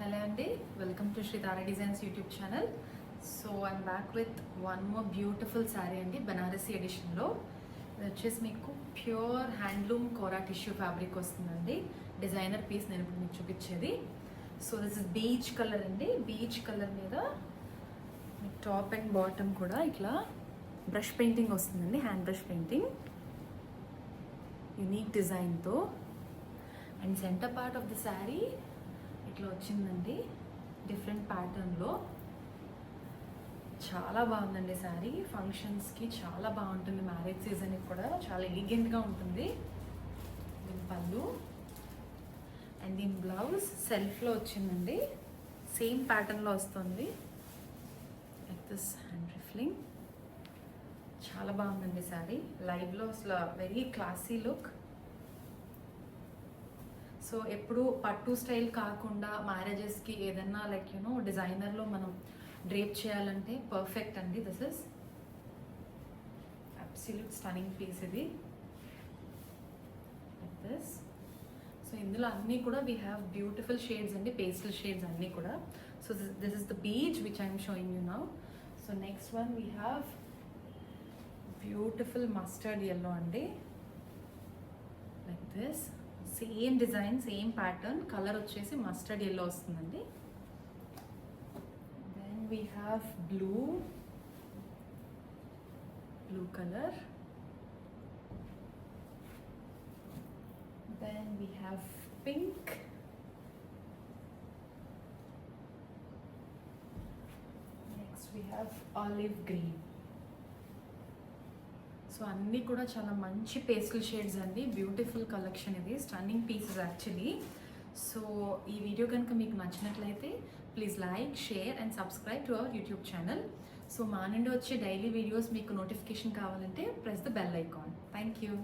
Hello Andy, welcome to Shri Tara Designs YouTube channel. So I'm back with one more beautiful saree అండి బనారసి ఎడిషన్లో. ఇది వచ్చేసి మీకు pure handloom కోరా tissue fabric వస్తుందండి. Designer piece నేను ఇప్పుడు మీకు చూపించేది. So this is beach colour అండి. బీచ్ కలర్ మీద టాప్ అండ్ బాటమ్ కూడా ఇట్లా బ్రష్ పెయింటింగ్ వస్తుందండి, హ్యాండ్ బ్రష్ పెయింటింగ్ యూనిక్ డిజైన్తో. And centre part of the sari ఇట్లా వచ్చిందండి డిఫరెంట్ ప్యాటర్న్లో. చాలా బాగుందండి శారీ. ఫంక్షన్స్కి చాలా బాగుంటుంది, మ్యారేజ్ సీజన్కి కూడా చాలా ఎలిగెంట్గా ఉంటుంది. దీని పళ్ళు అండ్ దీని బ్లౌజ్ సెల్ఫ్లో వచ్చిందండి, సేమ్ ప్యాటర్న్లో వస్తుంది. Like this hand ruffling. చాలా బాగుందండి శారీ. లైవ్లో అసలు వెరీ క్లాసీ లుక్. సో ఎప్పుడు పట్టు స్టైల్ కాకుండా మ్యారేజెస్కి ఏదన్నా లైక్ యూనో డిజైనర్లో మనం డ్రేప్ చేయాలంటే పర్ఫెక్ట్ అండి. This is absolute stunning piece ఇది. Like this. సో ఇందులో అన్నీ కూడా వీ హ్యావ్ బ్యూటిఫుల్ షేడ్స్ అండి, పేస్టల్ షేడ్స్ అన్నీ కూడా. So this is the peach which I'm showing you now. So next one we have beautiful mustard yellow అండి. లైక్ దిస్. Same design, same pattern. Colour వచ్చేసి మస్టర్డ్ yellow వస్తుందండి. Then we have blue colour. Then we have pink. Next we have olive green. So అన్నీ కూడా చాలా మంచి pastel shades అండి. బ్యూటిఫుల్ కలెక్షన్ ఇది, స్టన్నింగ్ పీసెస్ యాక్చువల్లీ. సో ఈ వీడియో కనుక మీకు నచ్చినట్లయితే please like, share and subscribe to our YouTube channel. So మా నుండి వచ్చే డైలీ వీడియోస్ మీకు నోటిఫికేషన్ కావాలంటే press the bell icon. Thank you.